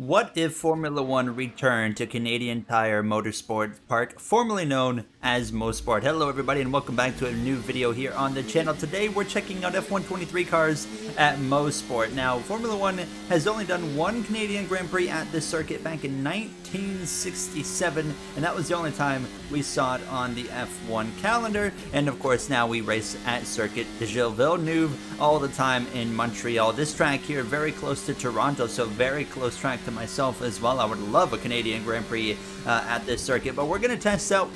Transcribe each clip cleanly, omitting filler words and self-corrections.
What if Formula One returned to Canadian Tire Motorsport Park, formerly known as Mosport? Hello everybody and welcome back to a new video here on the channel. Today we're checking out F123 cars at Mosport. Now, Formula One has only done one Canadian Grand Prix at this circuit back in 1967, and that was the only time we saw it on the F1 calendar. And of course now we race at Circuit de Gilles Villeneuve all the time in Montreal. This track here very close to Toronto, so very close track to myself as well. I would love a Canadian Grand Prix at this circuit, but we're going to test out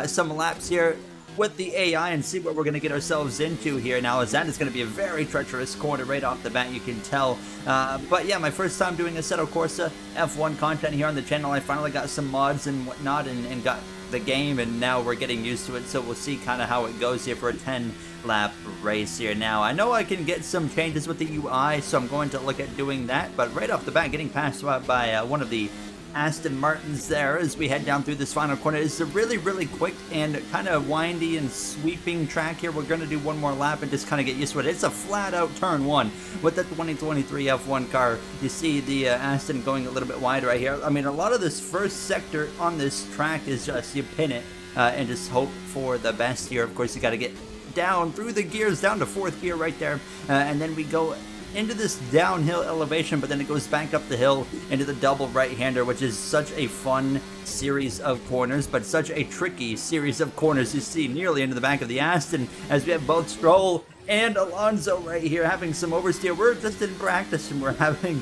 some laps here with the AI and see what we're going to get ourselves into here. Now, as that is going to be a very treacherous corner right off the bat, you can tell. But yeah, my first time doing Assetto Corsa F1 content here on the channel. I finally got some mods and whatnot and got the game, and now we're getting used to it, so we'll see kind of how it goes here for a 10-lap race here. Now, I know I can get some changes with the UI, so I'm going to look at doing that, but right off the bat, getting passed by one of the Aston Martins there as we head down through this final corner. It's a really quick and kind of windy and sweeping track here. We're going to do one more lap and just kind of get used to it. It's a flat out turn one with the 2023 F1 car. You see the Aston going a little bit wide right here. I mean, a lot of this first sector on this track is just you pin it and just hope for the best here. Of course, you got to get down through the gears, down to fourth gear right there, and then we go into this downhill elevation, but then it goes back up the hill into the double right-hander, which is such a fun series of corners, but such a tricky series of corners. You see nearly into the back of the Aston as we have both Stroll and Alonso right here having some oversteer. We're just in practice and we're having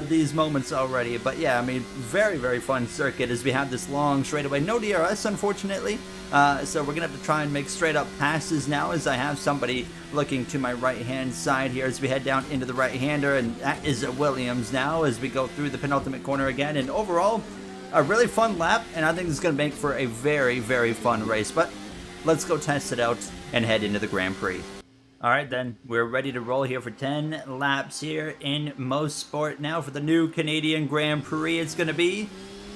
these moments already. But yeah, I mean, very fun circuit as we have this long straightaway. No DRS, unfortunately. So we're going to have to try and make straight up passes now, as I have somebody looking to my right-hand side here as we head down into the right-hander, and that is a Williams now as we go through the penultimate corner again. And overall, a really fun lap, and I think this is going to make for a very fun race. But let's go test it out and head into the Grand Prix. Alright then, we're ready to roll here for 10 laps here in Mosport now for the new Canadian Grand Prix. It's going to be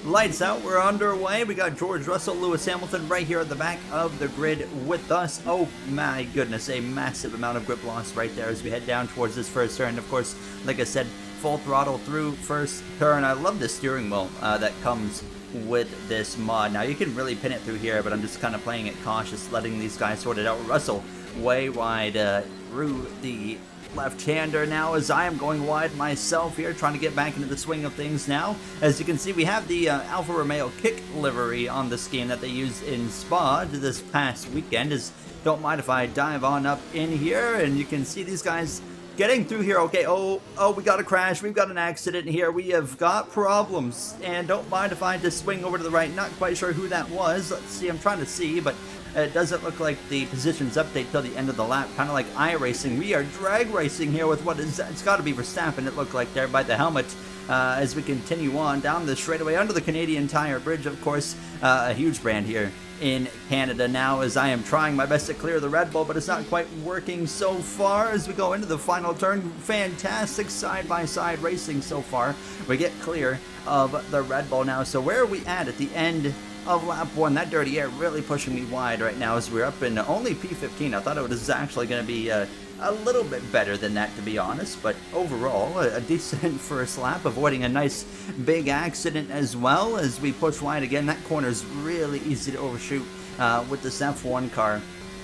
lights out. We're underway. We got George Russell, Lewis Hamilton right here at the back of the grid with us. Oh my goodness, a massive amount of grip loss right there as we head down towards this first turn. Of course, like I said, full throttle through first turn. I love the steering wheel that comes with this mod. Now, you can really pin it through here, but I'm just kind of playing it cautious, letting these guys sort it out. Russell way wide through the left-hander now as I am going wide myself here, trying to get back into the swing of things now. As you can see, we have the Alfa Romeo kick livery on the scheme that they used in Spa this past weekend. Don't mind if I dive on up in here, and you can see these guys getting through here. Okay, oh, we got a crash. We've got an accident here. We have got problems, and don't mind if I just swing over to the right. Not quite sure who that was. Let's see. I'm trying to see, but it doesn't look like the positions update till the end of the lap, kind of like iRacing. We are drag racing here with what is, it's got to be Verstappen, it looked like there by the helmet, as we continue on down the straightaway under the Canadian Tire Bridge, of course, a huge brand here in Canada now, as I am trying my best to clear the Red Bull, but it's not quite working so far as we go into the final turn. Fantastic side-by-side racing so far. We get clear of the Red Bull now. So where are we at the end of lap one? That dirty air really pushing me wide right now as we're up in only P15. I thought it was actually going to be a little bit better than that, to be honest, but overall a decent first lap, avoiding a nice big accident as well as we push wide again. That corner is really easy to overshoot with this F1 car.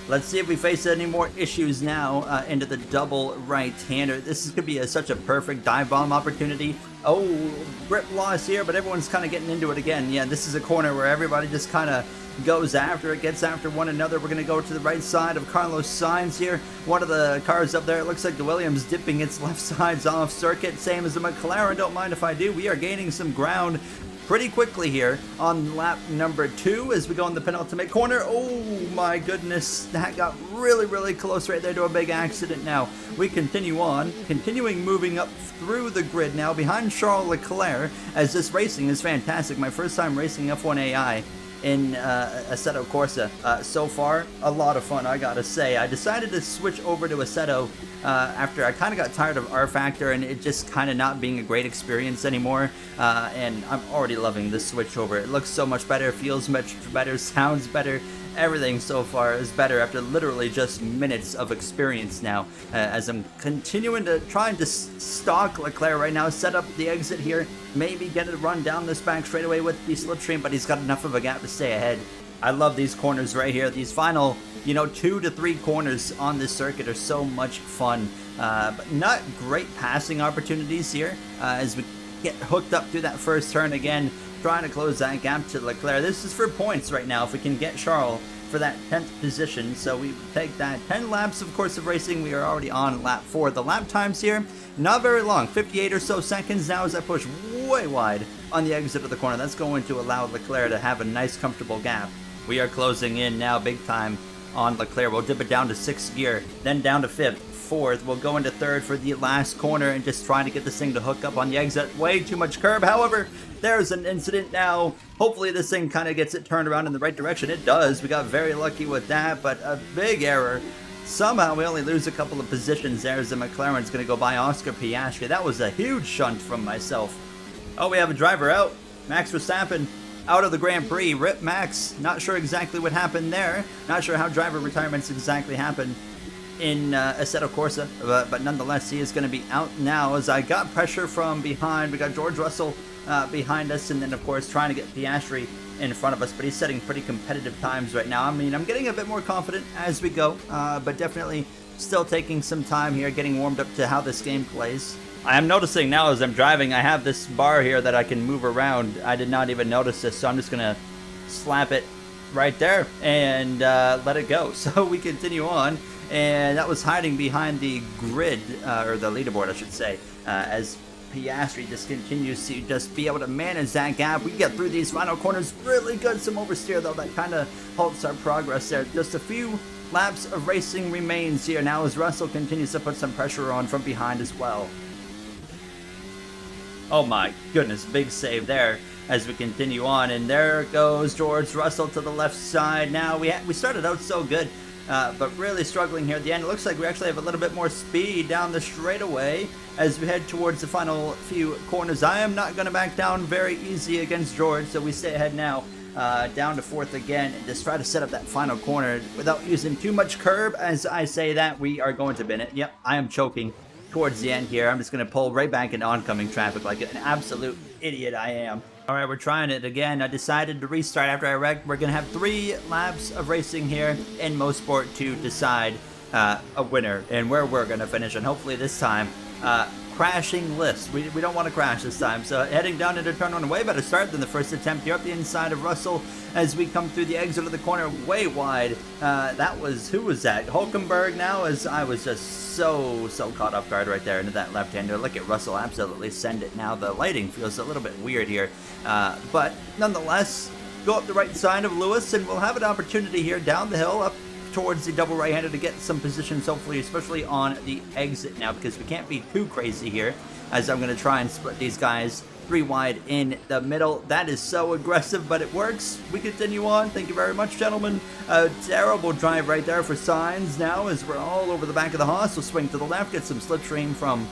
Let's see if we face any more issues now into the double right-hander. This could be such a perfect dive bomb opportunity. Oh, grip loss here, but everyone's kind of getting into it again. Yeah, this is a corner where everybody just kind of goes after it, gets after one another. We're going to go to the right side of Carlos Sainz here. One of the cars up there, it looks like the Williams dipping its left sides off circuit, same as the McLaren. Don't mind if I do. We are gaining some ground pretty quickly here on lap number 2 as we go in the penultimate corner. Oh my goodness, that got really close right there to a big accident. Now we continue on, moving up through the grid now behind Charles Leclerc, as this racing is fantastic. My first time racing F1 AI in Assetto Corsa. So far, a lot of fun, I gotta say. I decided to switch over to Assetto after I kind of got tired of R Factor and it just kind of not being a great experience anymore. And I'm already loving this switch over. It looks so much better, feels much better, sounds better. everything so far is better after literally just minutes of experience now. As I'm continuing to trying to stalk Leclerc right now, set up the exit here, maybe get a run down this back straightaway with the slipstream, but he's got enough of a gap to stay ahead. I love these corners right here. These final, 2 to 3 corners on this circuit are so much fun. But not great passing opportunities here as we get hooked up through that first turn again, trying to close that gap to Leclerc. This is for points right now if we can get Charles for that 10th position. So we take that 10 laps, of course, of racing. We are already on lap 4. The lap times here, not very long, 58 or so seconds now as I push way wide on the exit of the corner. That's going to allow Leclerc to have a nice, comfortable gap. We are closing in now big time on Leclerc. We'll dip it down to 6th gear, then down to 5th, 4th. We'll go into 3rd for the last corner and just trying to get this thing to hook up on the exit. Way too much curb. However, there's an incident now. Hopefully this thing kind of gets it turned around in the right direction. It does. We got very lucky with that, but a big error. Somehow we only lose a couple of positions there as the McLaren's going to go by Oscar Piastri. That was a huge shunt from myself. Oh, we have a driver out. Max Verstappen out of the Grand Prix. Rip Max. Not sure exactly what happened there. Not sure how driver retirements exactly happened in Assetto Corsa, but nonetheless, he is going to be out now as I got pressure from behind. We got George Russell behind us, and then, of course, trying to get Piastri in front of us, but he's setting pretty competitive times right now. I mean, I'm getting a bit more confident as we go, but definitely still taking some time here, getting warmed up to how this game plays. I am noticing now as I'm driving, I have this bar here that I can move around. I did not even notice this, so I'm just going to slap it right there and let it go. So we continue on, and that was hiding behind the grid, or the leaderboard, I should say, as Piastri just continues to just be able to manage that gap. We get through these final corners really good. Some oversteer, though, that kind of halts our progress there. Just a few laps of racing remains here now as Russell continues to put some pressure on from behind as well. Oh my goodness, big save there as we continue on, and there goes George Russell to the left side. Now we started out so good, but really struggling here at the end. It looks like we actually have a little bit more speed down the straightaway as we head towards the final few corners. I am not going to back down very easy against George, so we stay ahead now, down to 4th again, and just try to set up that final corner without using too much curb. As I say that, we are going to bin it. Yep, I am choking towards the end here. I'm just going to pull right back into oncoming traffic like an absolute idiot I am. All right, we're trying it again. I decided to restart after I wrecked. We're going to have 3 laps of racing here in Mosport to decide a winner and where we're going to finish. And hopefully this time, crashing list. We don't want to crash this time. So heading down into turn 1, way better start than the first attempt here up the inside of Russell as we come through the exit of the corner way wide. Who was that? Hulkenberg now, as I was just so caught off guard right there into that left-hander. Look at Russell absolutely send it now. The lighting feels a little bit weird here, but nonetheless, go up the right side of Lewis, and we'll have an opportunity here down the hill up towards the double right-hander to get some positions, hopefully, especially on the exit now, because we can't be too crazy here, as I'm going to try and split these guys 3 wide in the middle. That is so aggressive, but it works. We continue on. Thank you very much, gentlemen. A terrible drive right there for Sainz now as we're all over the back of the Haas. We'll swing to the left, get some slipstream from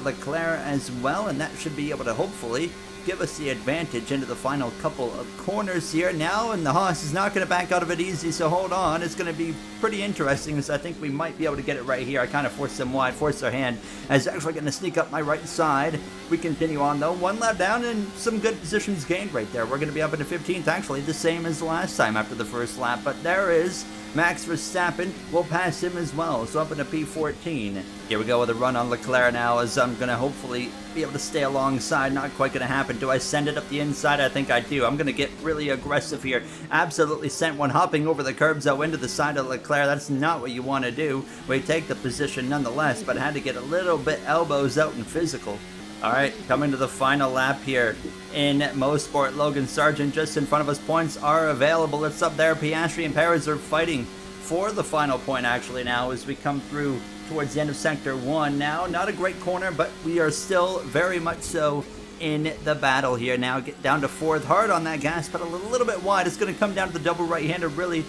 Leclerc as well, and that should be able to hopefully give us the advantage into the final couple of corners here now, and the Haas is not going to back out of it easy, so hold on. It's going to be pretty interesting, as I think we might be able to get it right here. I kind of forced them wide, forced their hand, as actually going to sneak up my right side. We continue on, though. 1 lap down and some good positions gained right there. We're going to be up into 15th, actually the same as the last time after the first lap, but there is Max Verstappen. Will pass him as well, so up into P14. Here we go with a run on Leclerc now, as I'm going to hopefully be able to stay alongside. Not quite going to happen. Do I send it up the inside? I think I do. I'm going to get really aggressive here. Absolutely sent one, hopping over the curbs out into the side of Leclerc. That's not what you want to do. We take the position nonetheless, but had to get a little bit elbows out and physical. All right, coming to the final lap here in Mosport. Logan Sargent just in front of us. Points are available. It's up there. Piastri and Perez are fighting for the final point actually now as we come through towards the end of Sector 1 now. Not a great corner, but we are still very much so in the battle here now. Get down to 4th. Hard on that gas pedal, a little bit wide. It's going to come down to the double right-hander, really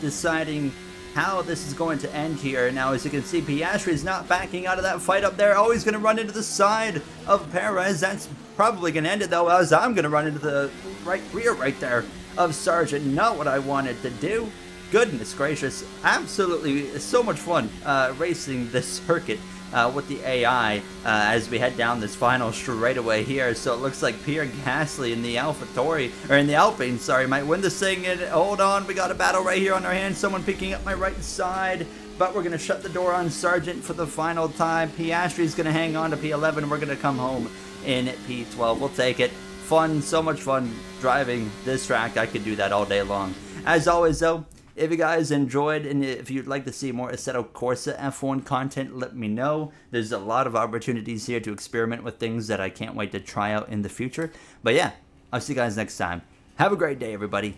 deciding how this is going to end here. Now, as you can see, Piastri is not backing out of that fight up there. Oh, he's going to run into the side of Perez. That's probably going to end it, though, as I'm going to run into the right rear right there of Sargent. Not what I wanted to do. Goodness gracious, absolutely so much fun racing this circuit with the AI as we head down this final straightaway here. So it looks like Pierre Gasly in the AlphaTauri, or in the Alpine, sorry, might win this thing. And hold on, we got a battle right here on our hands. Someone picking up my right side. But we're going to shut the door on Sargent for the final time. Piastri's going to hang on to P11. We're going to come home in P12. We'll take it. Fun, so much fun driving this track. I could do that all day long. As always, though, if you guys enjoyed and if you'd like to see more Assetto Corsa F1 content, let me know. There's a lot of opportunities here to experiment with things that I can't wait to try out in the future. But yeah, I'll see you guys next time. Have a great day, everybody.